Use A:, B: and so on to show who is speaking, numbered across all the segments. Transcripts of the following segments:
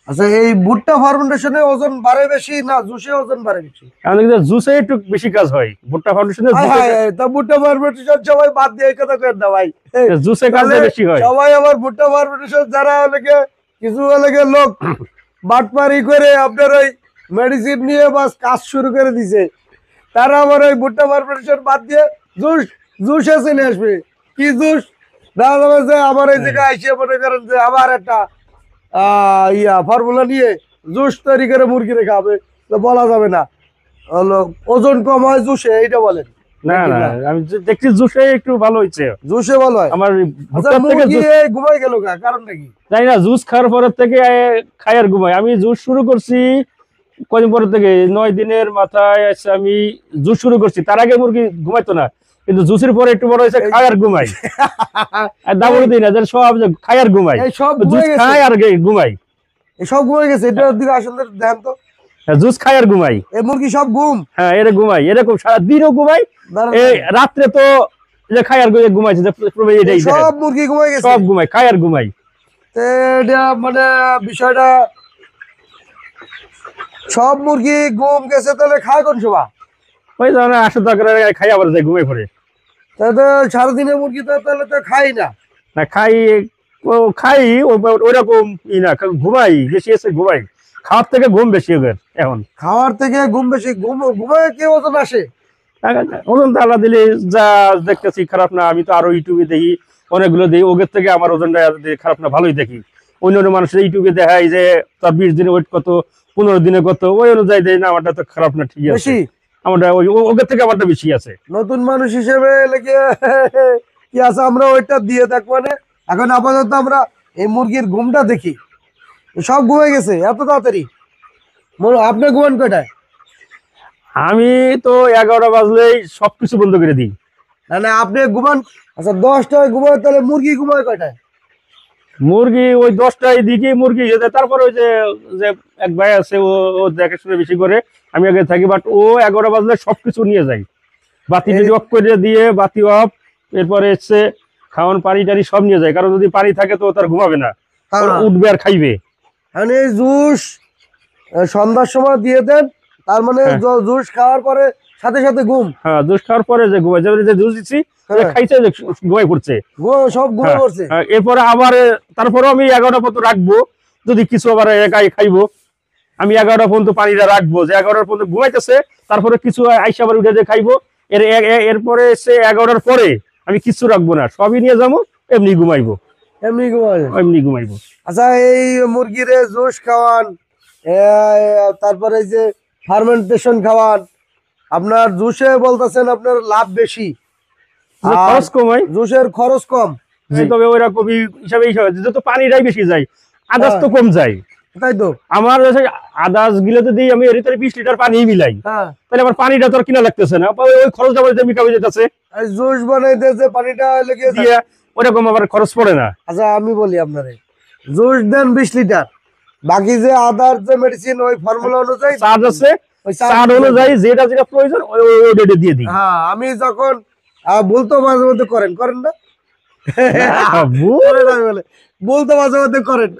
A: আচ্ছা, এই ভুট্টা ফার্মেন্টেশনে ওজন বাড়ে বেশি না জুসে ওজন বাড়ে বেশি?
B: জুসে একটু বেশি কাজ হয়, ভুট্টা ফাউন্ডেশনে
A: তা ভুট্টা ফার্মেন্টেশন সবাই বাদ দিয়ে এই কথা কেন না ভাই?
B: জুসে কাজটা বেশি হয়।
A: সবাই আবার ভুট্টা ফার্মেন্টেশন যারা অনেকে কিছু অনেকে লোক বাটপারি করে আপনার ওই মেডিসিন নিয়ে বাস কাজ শুরু করে দিছে, তারা আবার ওই ভুট্টা ফার্মেন্টেশন বাদ দিয়ে জুস জুসে চলে আসবে। কি জুস দেখা যাবে যে আবার এই জায়গায় এসে মনে করেন যে আবার একটা ফর্মুলা নিয়ে জুস তৈরি করে মুরগিরে খাবে, তো বলা যাবে না। হলো ওজন কম হয় জুসে, এইটা বলেন?
B: না না, আমি দেখছি জুসে একটু ভালো হইছে।
A: জুসে ভালো হয়?
B: আমার
A: আচ্ছা, মুরগি ঘুমাই গেল কারণটা কি
B: জানি না, জুস খাওয়ার পরের থেকে খাই আর ঘুমাই। আমি জুস শুরু করছি কদিন পরের থেকে, 9 দিনের মাথায় আছে আমি জুস শুরু করছি। তার আগে মুরগি ঘুমাইতো না, কিন্তু জুসের পরে একটু বড় হয়েছে, খাই আর ঘুমাই। আর দাবড় দিই না, সব খাই আর ঘুমাই,
A: সব
B: জুস খাই আর ঘুমাই।
A: সব ঘুমাই গেছে, এটার দিকে আসলে দেখেন তো।
B: জুস খাই আর ঘুমাই,
A: এই মুরগি সব ঘুম।
B: হ্যাঁ, এরা ঘুমাই, এরকম সারাদিনও ঘুমাই। এই রাত্রে তো যে খাই আর ঘুমাইছে,
A: সব মুরগি ঘুমাই গেছে,
B: সব ঘুমাই, খাই আর ঘুমাই।
A: এটা মানে বিষয়টা, সব মুরগি ঘুম গেছে, তাহলে খায় কোন সময়?
B: ওই ধরনের 8 টাকা খাই আবার যায় ঘুমাই পড়ে।
A: তাহলে তো সারাদিনে মুরগি তো তাহলে তো খাই না।
B: না খাই, খাই ওইরকম ই না, ঘুমাই বেশি আছে, ঘুমাই। খাওয়ার থেকে ঘুম বেশি ওদের এখন।
A: খাওয়ার থেকে ঘুম বেশি? ঘুমায় কি ওজন আসে?
B: ওজন তো আল্লাহ দিলে যা দেখতেছি খারাপ না। আমি তো আরো ইউটিউবে দেখি, অনেকগুলো দেখি, ওদের থেকে আমার ওজনটা খারাপ না, ভালোই দেখি। অন্য অন্য মানুষের ইউটিউবে দেখায় যে তার 20 দিনে ওয়েট কত, 15 দিনে কত, ওই অনুযায়ী দেয় না, আমারটা তো খারাপ না, ঠিক আছে। আমারটা ওই ওদের থেকে আমারটা বেশি আছে।
A: নতুন মানুষ হিসেবে লেগে কি আছে, আমরা ওইটা দিয়ে দেখবো না। এখন আপাতত আমরা এই মুরগির ঘুমটা দেখি। সব ঘুমাই গেছে এত তাড়াতাড়ি? আপনি ঘুমান কয়টায়?
B: আমি তো 11টা বাজলেই সবকিছু বন্ধ করে দিই।
A: না আপনি ঘুমান। আচ্ছা, 10টায় ঘুমায়, তাহলে মুরগি ঘুমায় কয়টায়?
B: মুরগি ওই 10টায় দিকে মুরগি, তারপর ওই যে এক ভাই আছে, ও দেখাশোনা বেশি করে, আমি আগে থাকি। বাট ও 11টা বাজলে সবকিছু নিয়ে যায়, বাতি অফ করে দিয়ে, বাতি অফ, এরপরে এসছে খাওয়ান, পানি টানি সব নিয়ে যায়। কারণ যদি পানি থাকে তো তার ঘুমাবে না, উঠবে আর খাইবে।
A: মানে জুস সন্ধ্যার সময় দিয়ে দেন, তার মানে জুস খাওয়ার পরে সাথে সাথে ঘুম?
B: হ্যাঁ, জুস খাওয়ার পরে যে ঘুমায় যাবে, যে জুস দিচ্ছি খাইছে, ঘুমাই পড়ছে,
A: সব ঘুমাই পড়ছে।
B: এরপরে আবার তারপরে আমি 11টা পর্যন্ত রাখবো, যদি কিছু আবার একাই খাইবো, আমি 11টা পর্যন্ত পানিটা রাখবো, যে 11টার পর্যন্ত ঘুমাইতেছে, তারপরে কিছু আইসা আবার উঠে যে খাইবো। এরপরে সে 11টার পরে আমি কিছু রাখবো না, সবই নিয়ে যাবো, এমনি ঘুমাইবো, এমনি ঘুমাইবো।
A: আচ্ছা, এই মুরগির জুস খাওয়ান, তারপরে যে ফার্মেন্টেশন খাওয়ান, আপনার জুসে বলতেছেন আপনার লাভ বেশি,
B: খরচ কম হয়,
A: জুসের খরচ কম।
B: তবে ওইরকম হিসাবে যত পানিটাই বেশি যায়, আদার্স তো কম যায়।
A: তাই তো
B: আমার আদার্স গিলে যদি আমি এর 20 লিটার পানি মিলাই, তাহলে আমার পানিটা তো আর কিনা লাগতেছে না, ওই খরচটা মিটাবে যেতেছে।
A: জুস বানাইতে যে পানিটা লেগে
B: দিয়ে ওরকম আবার খরচ পড়ে না।
A: আচ্ছা, আমি বলি আপনারে, জুস দেন 20 লিটার, বাকি যে আদার যে মেডিসিন ওই ফর্মুলা অনুযায়ী
B: চার্জ আছে, ওই চার্জ অনুযায়ী যেটা যেটা প্রয়োজন ওই দিয়ে দিই।
A: হ্যাঁ, আমি যখন বলতো মাঝে মধ্যে করেন না, বলতো মাঝে মধ্যে করেন,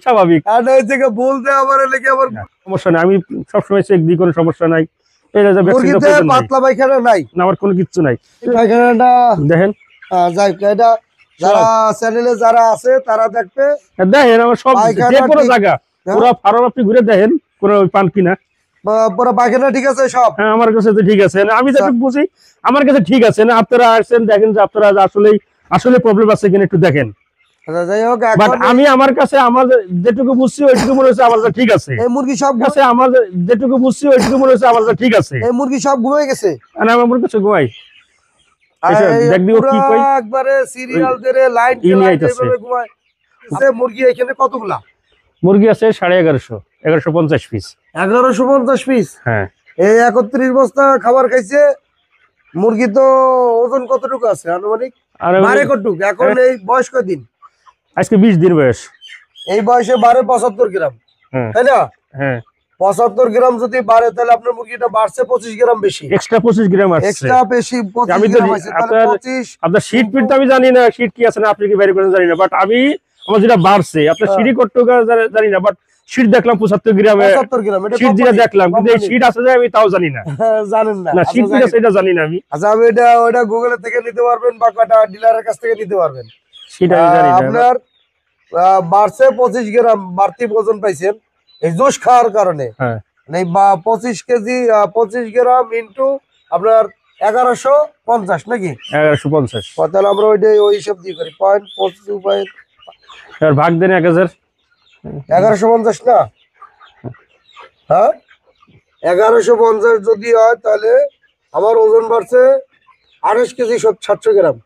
B: স্বাভাবিক।
A: আর ওই থেকে বলতে আবার লেগে আবার
B: সমস্যা নাই, আমি সবসময় চেক দিই, কোনো সমস্যা নাই।
A: পাতলা পায়খানা নাই,
B: আমার কোনো কিচ্ছু নাই।
A: পায়খানাটা
B: দেখেন,
A: যাই এটা যারা চ্যানেলে যারা আছে তারা দেখবে,
B: দেখেন আমার সব যে কোনো জায়গা পুরো ফার্ম আপনি ঘুরে দেখেন, কোনো পান কিনা
A: পুরো পায়খানা ঠিক আছে সব?
B: হ্যাঁ, আমার কাছে তো ঠিক আছে, আমি যেটুকু বুঝি আমার কাছে ঠিক আছে। না আপনারা আসছেন, দেখেন যে আপনারা আসলে প্রবলেম আছে কিনা একটু দেখেন।
A: যাই হোক,
B: আমি আমার কাছে আমার যেটুকু বুঝছি ওইটুকু মনে হচ্ছে আমার ঠিক আছে।
A: এই মুরগি সব
B: কাছে আমার যেটুকু বুঝছি ওইটুকু মনে হচ্ছে আমার ঠিক আছে।
A: এই মুরগি সব ঘুমিয়ে গেছে,
B: আমার কাছে ঘুমাই।
A: একবারে সিরিয়াল ধরে লাইন ঘুমায়। মুরগি এখানে কতগুলা?
B: মুরগি আছে 1150, 1150 পিস।
A: 1150 পিস?
B: হ্যাঁ।
A: এই 31 বস্তা খাবার খাইছে মুরগি। তো ওজন কতটুকু আছে আনুমানিক? বাড়ে কতটুকু এখন? এই বয়স কয়দিন?
B: আজকে 20 দিন বয়স।
A: এই বয়সে বাড়ে 75 গ্রাম, তাই না?
B: হ্যাঁ,
A: 75 গ্রাম যদি বাড়ে, তাহলে আপনার মুরগিটা বাড়ছে 25 গ্রাম বেশি,
B: এক্সট্রা 25 গ্রাম আছে,
A: এক্সট্রা বেশি 25 গ্রাম আছে। তাহলে 25
B: আপনার শীট পিট তো আমি জানি না, শীট কি আছে না আপনি কি বের করেন জানি না, বাট আমি আমার যেটা বাড়ছে আপনার
A: হ্যাঁ।
B: সিঁড়ি কত টাকা জানি না, বাট সিট দেখলাম 75 গ্রামে,
A: 75 গ্রাম, এটা
B: সিট যেটা
A: company,
B: দেখলাম, কিন্তু এই
A: company।
B: সিট আছে যে আমি তাও জানি না।
A: জানেন না?
B: না,
A: আচ্ছা,
B: সিট
A: যাই হোক।
B: সেটা জানি না আমি,
A: আচ্ছা, আমি এটা ওটা গুগল থেকে নিতে পারবেন বা কটা ডিলারের কাছ থেকে নিতে পারবেন।
B: সেটা আমি জানি না।
A: আপনার বাড়ছে 25 গ্রাম বাড়তি ওজন পাইছেন এই জুস খাওয়ার কারণে।
B: হ্যাঁ,
A: মানে 25 কেজি 25 গ্রাম ইন্টু আপনার 1150 নাকি?
B: 1150।
A: তাহলে আমরা ওই হিসাব দিয়ে করি 0.42
B: এবার ভাগ দেন 1000।
A: 1150 না? হ্যাঁ, 1150 যদি হয় তাহলে আমার ওজন বাড়ছে 28 কেজি 700 গ্রাম।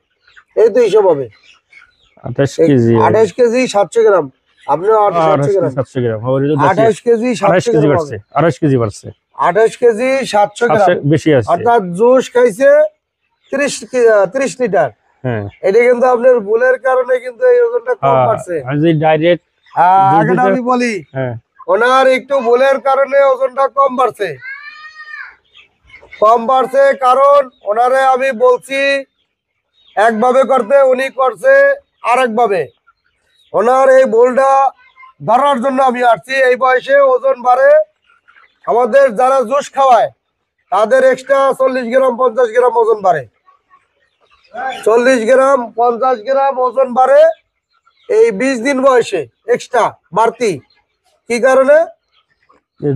A: এই তো হিসাব হবে।
B: 28 কেজি,
A: 28 কেজি 700 গ্রাম। আপনি 700 গ্রাম,
B: 700 গ্রাম হবে,
A: 28 কেজি
B: 28
A: 700
B: কেজি
A: গ্রাম
B: বাড়ছে,
A: হবে।
B: 28 কেজি বাড়ছে,
A: 28 কেজি 700 গ্রাম,
B: বেশি আছে।
A: অর্থাৎ জুস খাইছে 30 লিটার।
B: হ্যাঁ,
A: এটা কিন্তু আপনার ভুলের কারণে কিন্তু এই ওজনটা কম বাড়ছে।
B: আর যদি ডাইরেক্ট,
A: আগে আমি বলি,
B: হ্যাঁ,
A: ওনার একটু ভুলের কারণে ওজনটা কম বাড়ছে। কম বাড়ছে কারণ ওনারে আমি বলছি একভাবে করতে, উনি করছে আরেকভাবে। ওনার এই ভুলটা ধরার জন্য আমি আসছি। এই বয়সে ওজন বাড়ে, আমাদের যারা জুস খাওয়ায় তাদের এক্সট্রা 40 গ্রাম 50 গ্রাম ওজন বাড়ে। 40 গ্রাম 50 গ্রাম ওজন বাড়ে এই 20 দিন বয়সে এক্সট্রা বাড়তি। কি কারণে?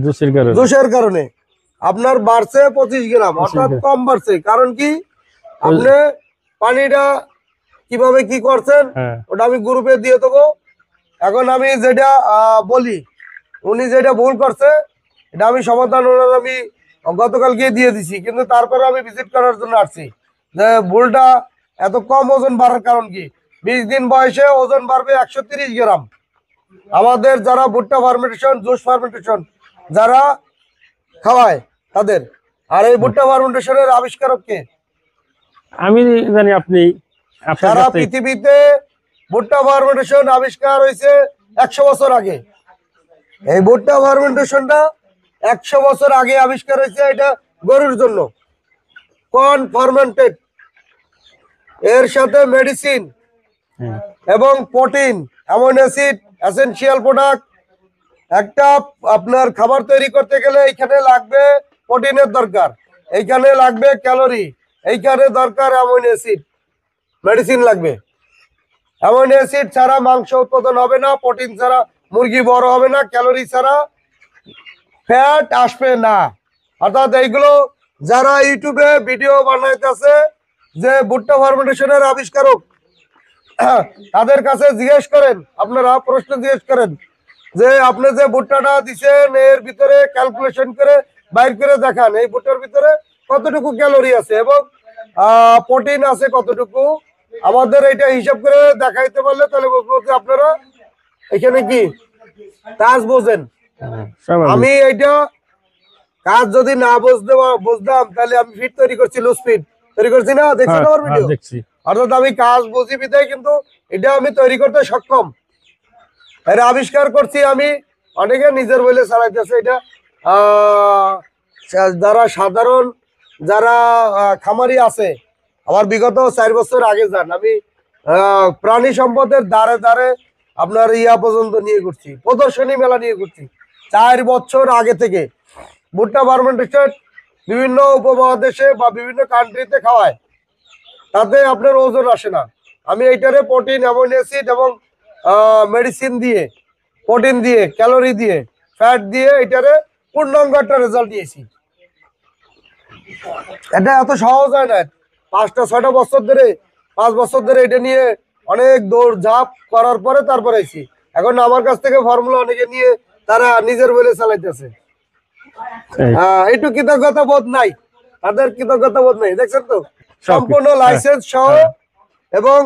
B: জুসের কারণে।
A: জুসের কারণে আপনার বাড়ছে 25 গ্রাম, অর্থাৎ কম বাড়ছে। কারণ কি? আপনি পানিটা কিভাবে কি করছেন
B: হ্যাঁ,
A: ওটা আমি গ্রুপে দিয়ে দেবো। এখন আমি যেটা বলি, উনি যেটা ভুল করছে এটা আমি সমাধান ওনার আমি গতকাল গিয়ে দিয়ে দিছি, কিন্তু তারপরে আমি ভিজিট করার জন্য আসছি যে ভুলটা এত কম ওজন বাড়ার কারণ কি। 20 দিন বয়সে ওজন বাড়বে 130 গ্রাম। আমাদের যারা ভুট্টা ফার্মেন্টেশন জুস ফার্মেন্টেশন যারা খাওয়ায় তাদের। আর এই ভুট্টা ফার্মেন্টেশনের আবিষ্কারক কে?
B: আমি জানি আপনি, আপনার
A: সারা
B: কাছে।
A: পৃথিবীতে ভুট্টা ফার্মেন্টেশন আবিষ্কার হয়েছে 100 বছর আগে। এই ভুট্টা ফার্মেন্টেশনটা 100 বছর আগে আবিষ্কার হয়েছে। এটা গরুর জন্য কর্ন ফার্মেন্টেড, এর সাথে মেডিসিন
B: হ্যাঁ,
A: এবং protein, amino acid, essential product. একটা আপনার খাবার তৈরি করতে গেলে এইখানে লাগবে প্রোটিনের দরকার, এইখানে লাগবে ক্যালোরি, এইখানে দরকার অ্যামিনো অ্যাসিড, মেডিসিন লাগবে। অ্যামিনো অ্যাসিড ছাড়া মাংস উৎপাদন হবে না, প্রোটিন ছাড়া মুরগি বড় হবে না, ক্যালোরি ছাড়া ফ্যাট আসবে না। অর্থাৎ এইগুলো যারা ইউটিউবে ভিডিও বানাইতেছে যে ভুট্টা ফার্মেন্টেশনের আবিষ্কারক, তাদের কাছে জিজ্ঞেস করেন, আপনারা প্রশ্ন জিজ্ঞেস করেন যে আপনি যে ভুট্টাটা দিচ্ছেন এর ভিতরে ক্যালকুলেশন করে বাইর করে দেখান এই ভুট্টার ভিতরে কতটুকু ক্যালোরি আছে এবং প্রোটিন আছে কতটুকু। আমাদের এটা হিসাব করে দেখাইতে পারলে তাহলে বুঝবো যে আপনারা এখানে কি কাজ বোঝেন।
B: স্বাভাবিক।
A: আমি এইটা কাজ যদি না বুঝতাম তাহলে আমি ফিট তৈরি করছি, লুজ ফিট তৈরি করছি না, দেখছেন আমার ভিডিও।
B: দেখছি।
A: অর্থাৎ আমি কাজ বুঝি বিধায় কিন্তু এটা আমি তৈরি করতে সক্ষম। এর আবিষ্কার করছি আমি, অনেকে নিজের বলে চালাইতেছে এটা। যারা সাধারণ যারা খামারি আছে, আমার বিগত 4 বছর আগে যান আমি প্রাণী সম্পদের দ্বারে দ্বারে আপনার ইয়া পর্যন্ত নিয়ে ঘুরছি, প্রদর্শনী মেলা নিয়ে ঘুরছি 4 বছর আগে থেকে। ভুট্টা ফার্মেন্টেশন বিভিন্ন উপমহাদেশে বা বিভিন্ন কান্ট্রিতে খাওয়ায়, তাতে আপনার ওজন আসে না। আমি এইটারে প্রোটিন, অ্যামিনো অ্যাসিড এবং মেডিসিন দিয়ে, প্রোটিন দিয়ে, ক্যালোরি দিয়ে, ফ্যাট দিয়ে এটারে পূর্ণাঙ্গ একটা রেজাল্ট দিয়েছি। এটা এত সহজ হয় না। 5-6 বছর ধরে, 5 বছর ধরে এটা নিয়ে অনেক দৌড় ঝাঁপ করার পরে তারপরে আইছি। এখন আমার কাছ থেকে ফর্মুলা অনেকে নিয়ে তারা নিজের বলে চালাইতেছে। একটু কৃতজ্ঞতা বোধ নাই, তাদের কৃতজ্ঞতা বোধ নাই। দেখছেন তো সম্পূর্ণ লাইসেন্স সহ এবং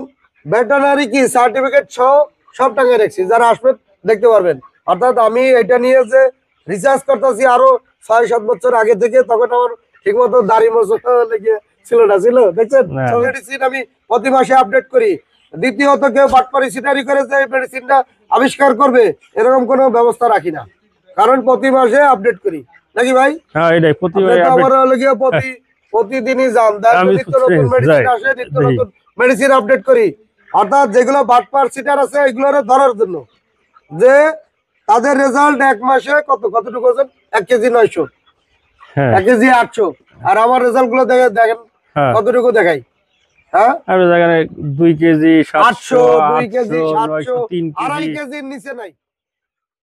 A: ভেটেরিনারি কি সার্টিফিকেট সহ সব টাকা রাখছি, যারা আসবেন দেখতে পারবেন। অর্থাৎ আমি এটা নিয়ে যে রিসার্চ করতেছি আরো 6-7 বছর আগে থেকে, তখন আমার ঠিক মতো দাড়ি মজা লেগে ছিল না, ছিল দেখছেন। মেডিসিন আমি প্রতি মাসে আপডেট করি। দ্বিতীয়ত কেউ বাটপারি সিটারি করে যে মেডিসিনটা আবিষ্কার করবে এরকম কোনো ব্যবস্থা রাখি না, কারণ প্রতি মাসে আপডেট করি, নাকি ভাই?
B: হ্যাঁ, এটাই প্রতি
A: প্রতিদিনই যান, নিত্য নতুন মেডিসিন আসে, নিত্য নতুন মেডিসিন আপডেট করি। অর্থাৎ যেগুলো বাটপার সিটার আছে এগুলোরে ধরার জন্য, যে তাদের রেজাল্ট 1 মাসে কতটুকু ওজন, 1 কেজি 900,
B: হ্যাঁ
A: 1 কেজি 800, আর আমার রেজাল্ট গুলো দেখেন
B: হ্যাঁ
A: কতটুকু দেখাই। হ্যাঁ,
B: আর জায়গায় 2 কেজি
A: 800, 2 কেজি
B: 700
A: 700,
B: 3
A: 2.5
B: কেজি
A: কেজির নিচে নাই।